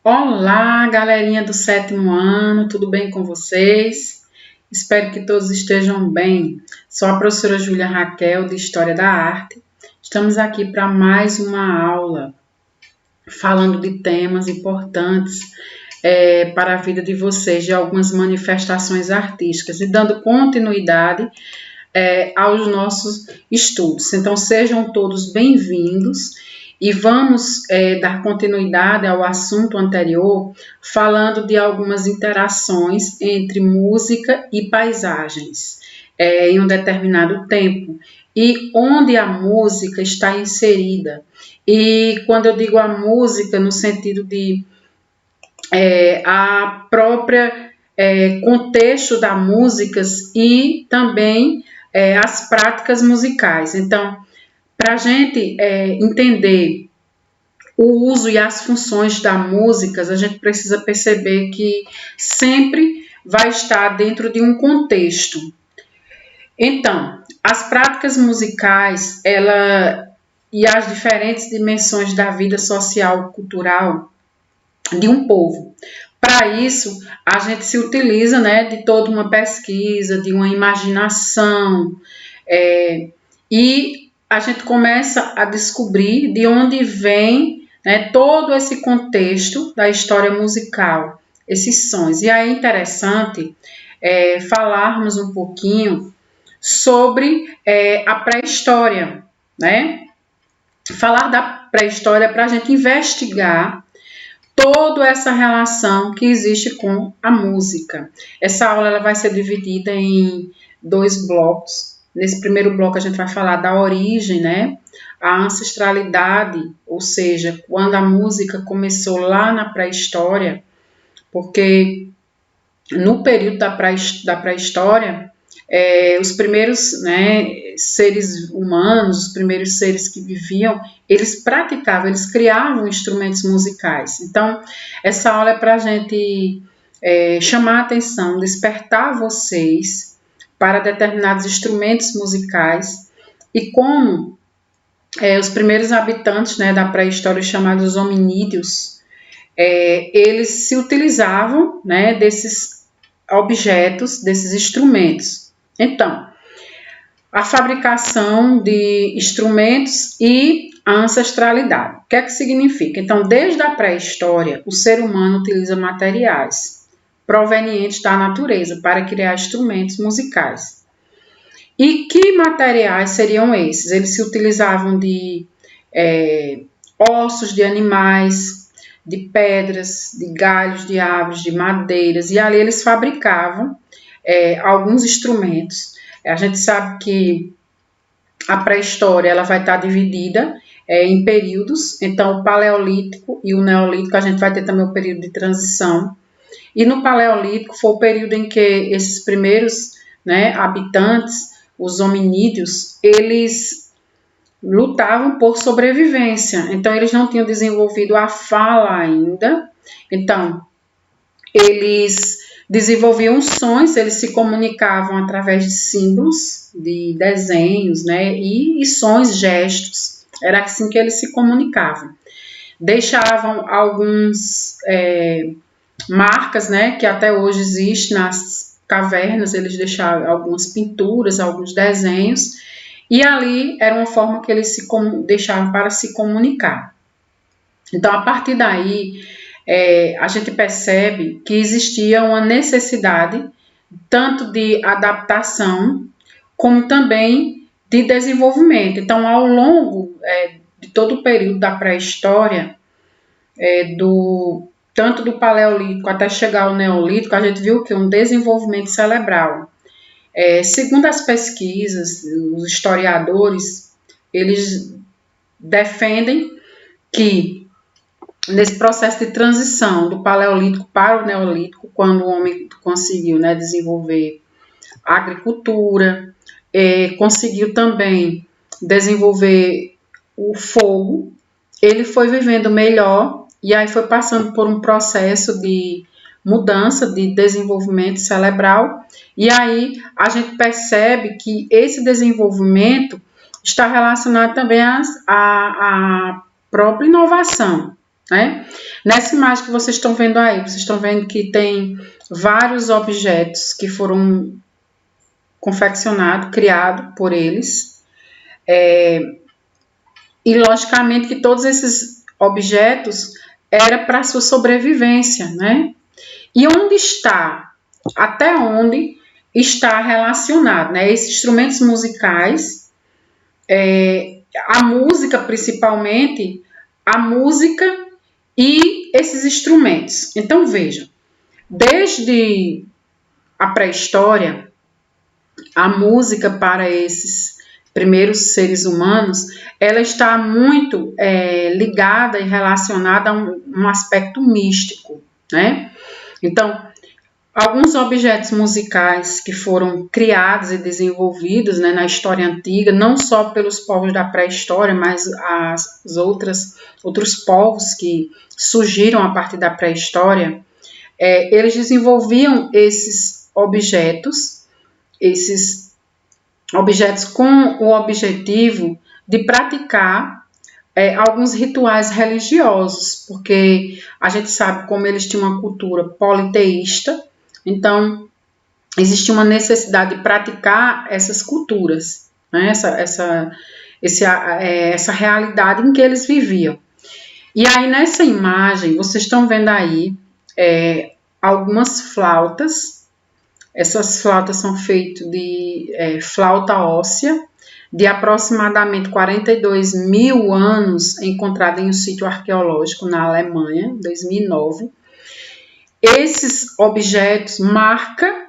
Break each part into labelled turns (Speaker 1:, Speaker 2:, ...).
Speaker 1: Olá, galerinha do sétimo ano, tudo bem com vocês? Espero que todos estejam bem. Sou a professora Júlia Raquel, de História da Arte. Estamos aqui para mais uma aula, falando de temas importantes para a vida de vocês, de algumas manifestações artísticas e dando continuidade aos nossos estudos. Então, sejam todos bem-vindos e vamos dar continuidade ao assunto anterior, falando de algumas interações entre música e paisagens em um determinado tempo e onde a música está inserida. E quando eu digo a música, no sentido de a própria contexto da música e também as práticas musicais. Então, para a gente entender o uso e as funções da música, a gente precisa perceber que sempre vai estar dentro de um contexto. Então, as práticas musicais, e as diferentes dimensões da vida social, cultural de um povo. Para isso, a gente se utiliza de toda uma pesquisa, de uma imaginação, e a gente começa a descobrir de onde vem todo esse contexto da história musical, esses sons. E aí é interessante falarmos um pouquinho sobre a pré-história, Falar da pré-história para a gente investigar toda essa relação que existe com a música. Essa aula ela vai ser dividida em 2 blocos. Nesse primeiro bloco a gente vai falar da origem, a ancestralidade, ou seja, quando a música começou lá na pré-história, porque no período da pré-história, os primeiros seres humanos, os primeiros seres que viviam, eles praticavam, eles criavam instrumentos musicais. Então, essa aula é para a gente chamar a atenção, despertar vocês para determinados instrumentos musicais e como os primeiros habitantes da pré-história, chamados hominídeos, eles se utilizavam desses objetos, desses instrumentos. Então, a fabricação de instrumentos e a ancestralidade. O que é que significa? Então, desde a pré-história, o ser humano utiliza materiais provenientes da natureza para criar instrumentos musicais. E que materiais seriam esses? Eles se utilizavam de ossos de animais, de pedras, de galhos de árvores, de madeiras, e ali eles fabricavam alguns instrumentos. A gente sabe que a pré-história ela vai estar dividida em períodos, então o paleolítico e o neolítico, a gente vai ter também o período de transição, e no paleolítico foi o período em que esses primeiros habitantes, os hominídeos, eles lutavam por sobrevivência, então eles não tinham desenvolvido a fala ainda, então eles desenvolviam sons, eles se comunicavam através de símbolos, de desenhos, e sons, gestos, era assim que eles se comunicavam. Deixavam alguns marcas, que até hoje existem nas cavernas, eles deixavam algumas pinturas, alguns desenhos, e ali era uma forma que eles deixavam para se comunicar. Então, a partir daí, a gente percebe que existia uma necessidade tanto de adaptação como também de desenvolvimento. Então, ao longo de todo o período da pré-história, tanto do paleolítico até chegar ao neolítico, a gente viu que um desenvolvimento cerebral. Segundo as pesquisas, os historiadores, eles defendem que nesse processo de transição do paleolítico para o neolítico, quando o homem conseguiu desenvolver a agricultura, conseguiu também desenvolver o fogo, ele foi vivendo melhor e aí foi passando por um processo de mudança, de desenvolvimento cerebral, e aí a gente percebe que esse desenvolvimento está relacionado também à própria inovação. né? Nessa imagem que vocês estão vendo aí, vocês estão vendo que tem vários objetos que foram confeccionados, criados por eles. E logicamente que todos esses objetos era para sua sobrevivência, né? E onde está? Até onde está relacionado, né? Esses instrumentos musicais, a música principalmente, a música e esses instrumentos. Então vejam, desde a pré-história, a música para esses primeiros seres humanos, ela está muito ligada e relacionada a um aspecto místico, né? Então, alguns objetos musicais que foram criados e desenvolvidos, né, na história antiga, não só pelos povos da pré-história, mas outros povos que surgiram a partir da pré-história, eles desenvolviam esses objetos com o objetivo de praticar alguns rituais religiosos, porque a gente sabe como eles tinham uma cultura politeísta, então existia uma necessidade de praticar essas culturas, né? essa realidade em que eles viviam. E aí nessa imagem, vocês estão vendo aí algumas flautas. Essas flautas são feitas de flauta óssea, de aproximadamente 42 mil anos, encontrada em um sítio arqueológico na Alemanha, 2009. Esses objetos marcam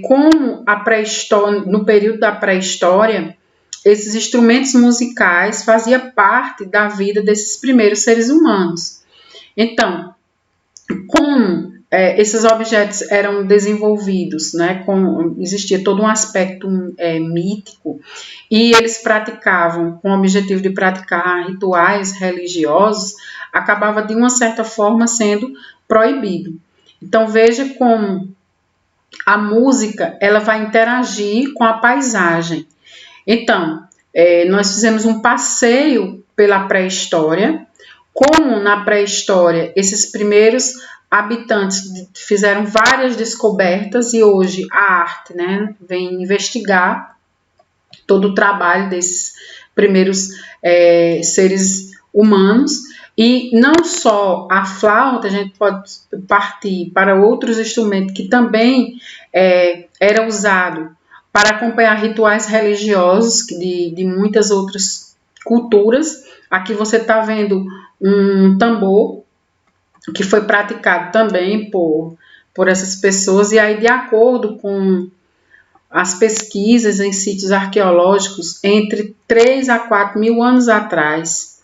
Speaker 1: como a pré-história, no período da pré-história, esses instrumentos musicais faziam parte da vida desses primeiros seres humanos. Então, como esses objetos eram desenvolvidos, né, existia todo um aspecto mítico, e eles praticavam, com o objetivo de praticar rituais religiosos, acabava de uma certa forma sendo proibido. Então veja como a música ela vai interagir com a paisagem. Então, nós fizemos um passeio pela pré-história, como na pré-história esses primeiros habitantes fizeram várias descobertas e hoje a arte, né, vem investigar todo o trabalho desses primeiros seres humanos. E não só a flauta, a gente pode partir para outros instrumentos que também era usado para acompanhar rituais religiosos de muitas outras culturas. Aqui você está vendo um tambor que foi praticado também por essas pessoas, e aí de acordo com as pesquisas em sítios arqueológicos, entre 3 a 4 mil anos atrás,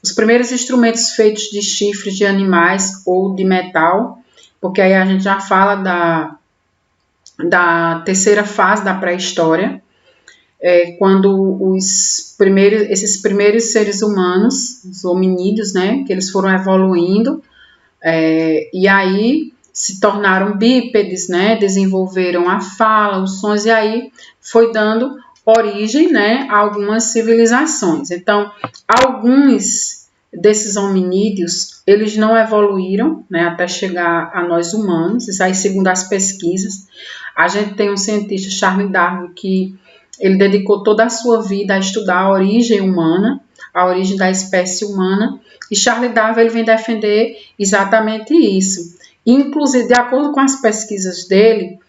Speaker 1: os primeiros instrumentos feitos de chifres de animais ou de metal, porque aí a gente já fala da terceira fase da pré-história, quando esses primeiros seres humanos, os hominídeos, né, que eles foram evoluindo, e aí se tornaram bípedes, né, desenvolveram a fala, os sons, e aí foi dando origem, né, a algumas civilizações. Então, alguns desses hominídeos, eles não evoluíram, né, até chegar a nós humanos. Isso aí, segundo as pesquisas. A gente tem um cientista, Charles Darwin, que ele dedicou toda a sua vida a estudar a origem humana, a origem da espécie humana, e Charles Darwin ele vem defender exatamente isso. Inclusive, de acordo com as pesquisas dele,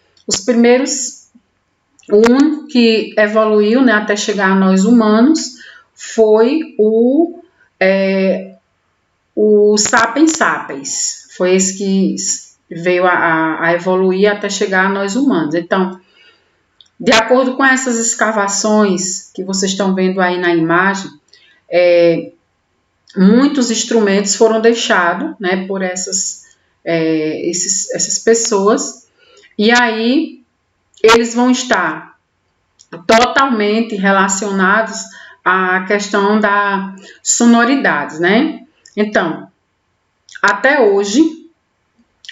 Speaker 1: o único que evoluiu, né, até chegar a nós humanos foi o Sapiens sapiens. Foi esse que veio a evoluir até chegar a nós humanos. Então, de acordo com essas escavações que vocês estão vendo aí na imagem, muitos instrumentos foram deixados, né, por essas pessoas, e aí eles vão estar totalmente relacionados à questão da sonoridade, né? Então, até hoje,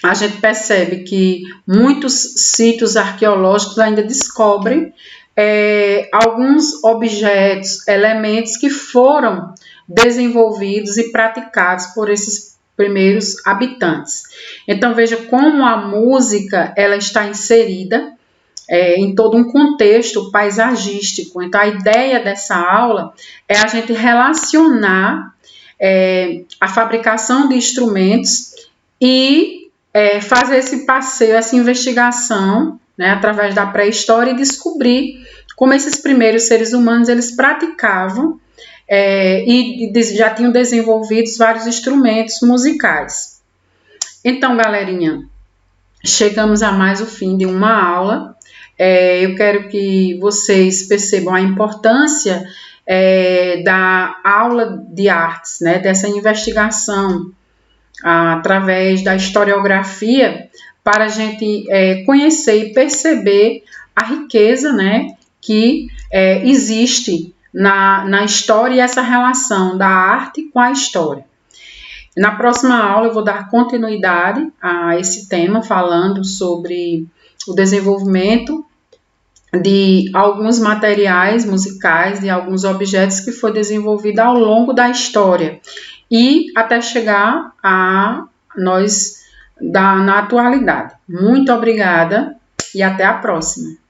Speaker 1: a gente percebe que muitos sítios arqueológicos ainda descobrem alguns objetos, elementos que foram desenvolvidos e praticados por esses primeiros habitantes. Então veja como a música ela está inserida em todo um contexto paisagístico. Então a ideia dessa aula é a gente relacionar a fabricação de instrumentos e fazer esse passeio, essa investigação, né, através da pré-história e descobrir como esses primeiros seres humanos eles praticavam e já tinham desenvolvido vários instrumentos musicais. Então, galerinha, chegamos a mais o fim de uma aula. Eu quero que vocês percebam a importância da aula de artes, né, dessa investigação através da historiografia, para a gente conhecer e perceber a riqueza, né, que existe na história e essa relação da arte com a história. Na próxima aula eu vou dar continuidade a esse tema, falando sobre o desenvolvimento de alguns materiais musicais, de alguns objetos que foi desenvolvido ao longo da história e até chegar a nós na atualidade. Muito obrigada e até a próxima.